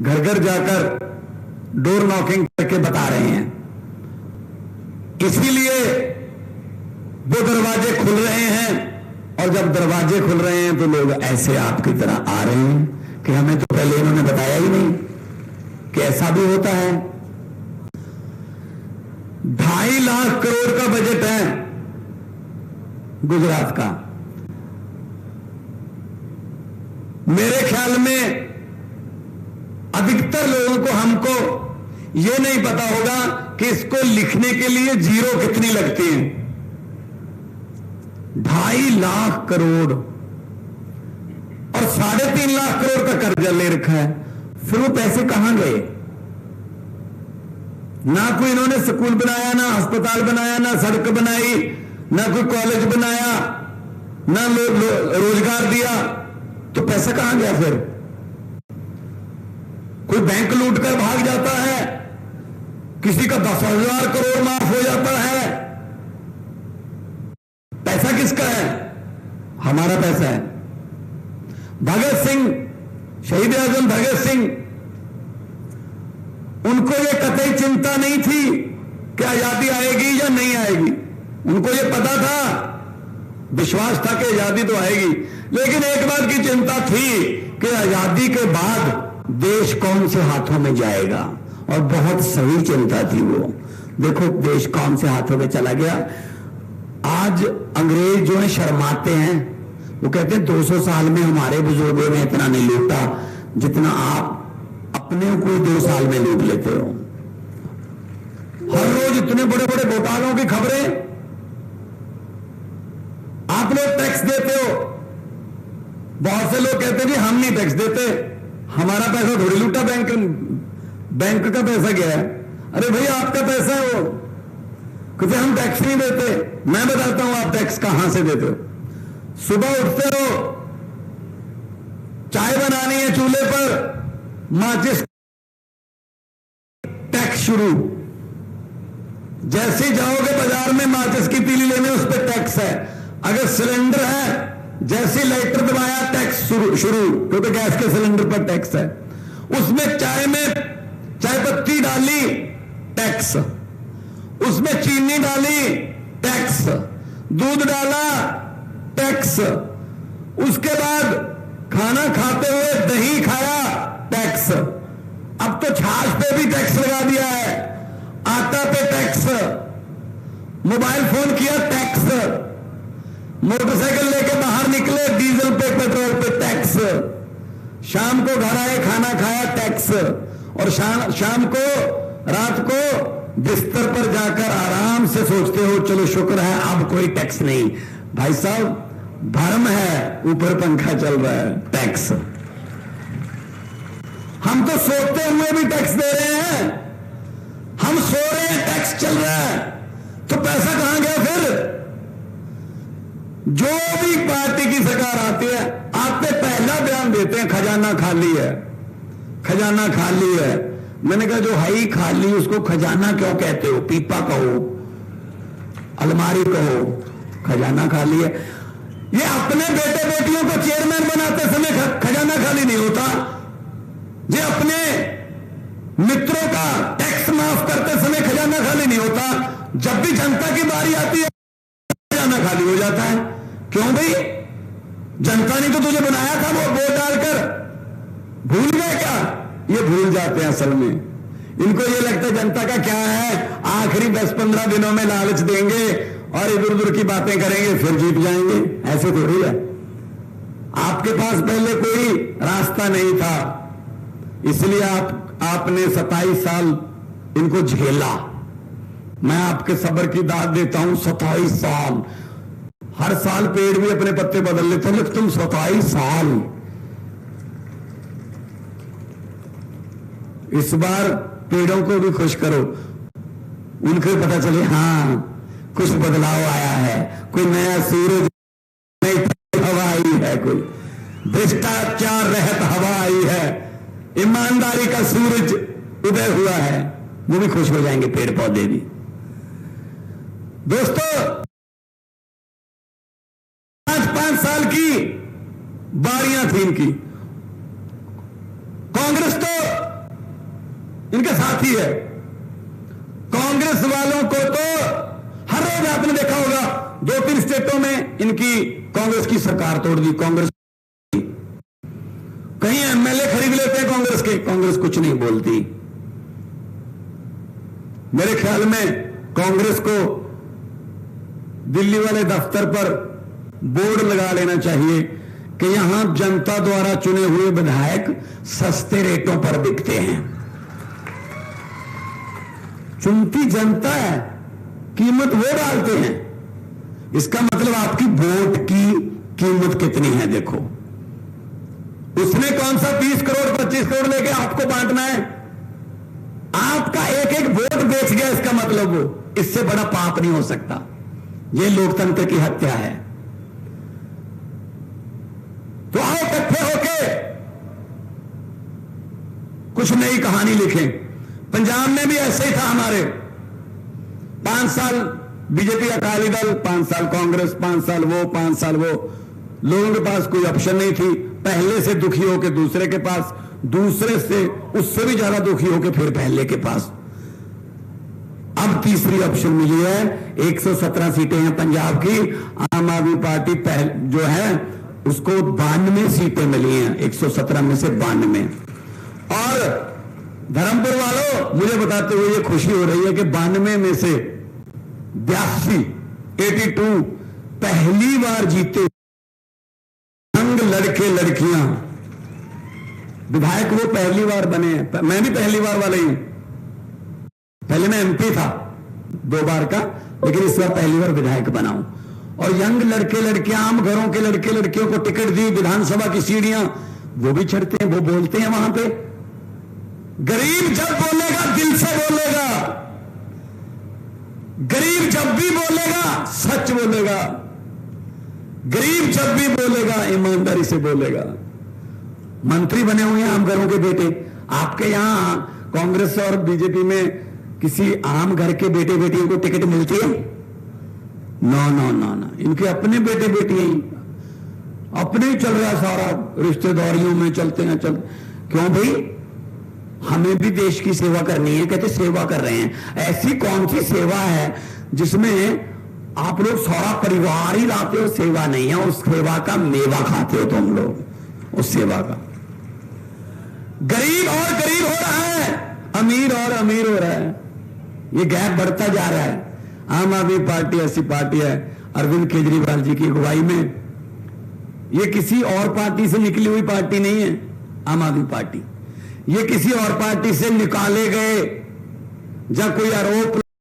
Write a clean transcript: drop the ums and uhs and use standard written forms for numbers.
घर घर जाकर डोर नॉकिंग करके बता रहे हैं। इसीलिए वो दरवाजे खुल रहे हैं, और जब दरवाजे खुल रहे हैं तो लोग ऐसे आपकी तरह आ रहे हैं कि हमें तो पहले इन्होंने बताया ही नहीं कि ऐसा भी होता है। 2.5 लाख करोड़ का बजट है गुजरात का। मेरे ख्याल में अधिकतर लोगों को, हमको यह नहीं पता होगा कि इसको लिखने के लिए जीरो कितनी लगती है। 2.5 लाख करोड़ और 3.5 लाख करोड़ का कर्जा ले रखा है। फिर वो पैसे कहां गए? ना कोई इन्होंने स्कूल बनाया, ना अस्पताल बनाया, ना सड़क बनाई, ना कोई कॉलेज बनाया, ना रोजगार दिया, तो पैसा कहां गया? फिर कोई बैंक लूट कर भाग जाता है, किसी का 10,000 करोड़ माफ हो जाता है। पैसा किसका है? हमारा पैसा है। भगत सिंह, शहीद आजम भगत सिंह, उनको यह कतई चिंता नहीं थी कि आजादी आएगी या नहीं आएगी। उनको यह पता था, विश्वास था कि आजादी तो आएगी, लेकिन एक बात की चिंता थी कि आजादी के बाद देश कौन से हाथों में जाएगा, और बहुत सही चिंता थी वो। देखो देश कौन से हाथों में चला गया। आज अंग्रेज जो है शर्माते हैं, वो कहते हैं 200 साल में हमारे बुजुर्गों ने इतना नहीं लूटा जितना आप अपने को 2 साल में लूट लेते हो। हर रोज इतने बड़े बड़े घोटालों की खबरें। आप लोग टैक्स देते हो, बहुत से लोग कहते हैं जी हम नहीं टैक्स देते, हमारा पैसा थोड़ी लूटा, बैंक का पैसा गया है। अरे भैया आपका पैसा है वो, क्योंकि हम टैक्स नहीं देते। मैं बताता हूं आप टैक्स कहां से देते हो। सुबह उठते हो, चाय बनानी है चूल्हे पर, माचिस टैक्स शुरू। जैसे ही जाओगे बाजार में माचिस की तीली लेने, उस पर टैक्स है। अगर सिलेंडर है, जैसे लाइटर दबाया टैक्स शुरू, क्योंकि गैस के सिलेंडर पर टैक्स है। उसमें चाय में चाय पत्ती डाली, टैक्स। उसमें चीनी डाली, टैक्स। दूध डाला, टैक्स। उसके बाद खाना खाते हुए दही खाया, टैक्स। अब तो छाछ पे भी टैक्स लगा दिया है, आटा पे टैक्स, मोबाइल फोन किया टैक्स, मोटरसाइकिल लेके बाहर निकले डीजल पे, पेट्रोल पे टैक्स। शाम को घर आए, खाना खाया, टैक्स। और शाम को, रात को बिस्तर पर जाकर आराम से सोचते हो चलो शुक्र है अब कोई टैक्स नहीं। भाई साहब भरम है, ऊपर पंखा चल रहा है, टैक्स। हम तो सोते हुए भी टैक्स दे रहे हैं, हम सो रहे हैं टैक्स चल रहा है, तो पैसा कहां गया? फिर जो भी पार्टी की सरकार आती है, आपने पहला बयान देते हैं खजाना खाली है, खजाना खाली है। मैंने कहा जो है ही खाली उसको खजाना क्यों कहते हो? पीपा कहो, अलमारी कहो, खजाना खाली है। ये अपने बेटे बेटियों को चेयरमैन बनाते समय खजाना खाली नहीं होता। ये अपने मित्रों का टैक्स माफ करते समय खजाना खाली नहीं होता। जब भी जनता की बारी आती है खजाना खाली हो जाता है। क्यों भाई? जनता ने तो तुझे बनाया था वो वोट डालकर, भूल गए क्या? ये भूल जाते हैं असल में। इनको ये लगता है जनता का क्या है, आखिरी 10-15 दिनों में लालच देंगे और इधर उधर की बातें करेंगे, फिर जीत जाएंगे। ऐसे थोड़ी है। आपके पास पहले कोई रास्ता नहीं था, इसलिए आपने 27 साल इनको झेला। मैं आपके सब्र की दाद देता हूं। 27 साल, हर साल पेड़ भी अपने पत्ते बदल लेते हैं, लेकिन तुम 27 साल। इस बार पेड़ों को भी खुश करो, उनको पता चले हाँ कुछ बदलाव आया है, कोई नया सूरज, नई हवा आई है, कोई भ्रष्टाचार रहित हवा आई है, ईमानदारी का सूरज उदय हुआ है। वो भी खुश हो जाएंगे, पेड़ पौधे भी। दोस्तों 5-5 साल की बारियां थी इनकी। कांग्रेस तो इनके साथी है। कांग्रेस वालों को तो हर रोज आपने देखा होगा 2-3 स्टेटों में इनकी कांग्रेस की सरकार तोड़ दी। कांग्रेस कहीं एमएलए खरीद लेते हैं कांग्रेस के, कांग्रेस कुछ नहीं बोलती। मेरे ख्याल में कांग्रेस को दिल्ली वाले दफ्तर पर बोर्ड लगा लेना चाहिए कि यहां जनता द्वारा चुने हुए विधायक सस्ते रेटों पर बिकते हैं। चुनती जनता है, कीमत वो डालते हैं। इसका मतलब आपकी वोट की कीमत कितनी है देखो। उसने कौन सा 30 करोड़ 25 करोड़ लेके आपको बांटना है? आपका एक एक वोट बेच गया, इसका मतलब वो, इससे बड़ा पाप नहीं हो सकता। ये लोकतंत्र की हत्या है। तो आओ इकट्ठे होके कुछ नई कहानी लिखें। पंजाब में भी ऐसे ही था हमारे। 5 साल बीजेपी अकाली दल, 5 साल कांग्रेस, 5 साल वो, 5 साल वो। लोगों के पास कोई ऑप्शन नहीं थी। पहले से दुखी होकर दूसरे के पास, दूसरे से उससे भी ज्यादा दुखी होकर फिर पहले के पास। अब तीसरी ऑप्शन मिली है। 117 सीटें हैं पंजाब की। आम आदमी पार्टी जो है उसको 92 सीटें मिली हैं, 117 में से 92। और धर्मपुर वालों, मुझे बताते हुए ये खुशी हो रही है कि 92 में से 82 पहली बार जीते यंग लड़के लड़कियां विधायक, वो पहली बार बने हैं। मैं भी पहली बार वाला ही हूं। पहले मैं एमपी था 2 बार का, लेकिन इस बार पहली बार विधायक बना हूं। और यंग लड़के लड़कियां, आम घरों के लड़के लड़कियों को टिकट दी, विधानसभा की सीढ़ियां वो भी चढ़ते हैं, वो बोलते हैं वहां पे। गरीब जब बोलेगा दिल से बोलेगा, गरीब जब भी बोलेगा सच बोलेगा, गरीब जब भी बोलेगा ईमानदारी से बोलेगा। मंत्री बने हुए हैं आम घरों के बेटे। आपके यहां कांग्रेस और बीजेपी में किसी आम घर के बेटे बेटियों को टिकट मिलती है? नो नो नो नो, इनके अपने बेटे बेटियां ही अपने ही चल रहा सारा, रिश्तेदारियों में चलते हैं। क्यों भाई? हमें भी देश की सेवा करनी है। कहते सेवा कर रहे हैं। ऐसी कौन सी सेवा है जिसमें आप लोग सारा परिवार ही लाते हो? सेवा नहीं है, उस सेवा का मेवा खाते हो तुम लोग, उस सेवा का। गरीब और गरीब हो रहा है, अमीर और अमीर हो रहा है। ये गैप बढ़ता जा रहा है। आम आदमी पार्टी ऐसी पार्टी है, अरविंद केजरीवाल जी की अगुवाई में। ये किसी और पार्टी से निकली हुई पार्टी नहीं है आम आदमी पार्टी। ये किसी और पार्टी से निकाले गए, जब कोई आरोप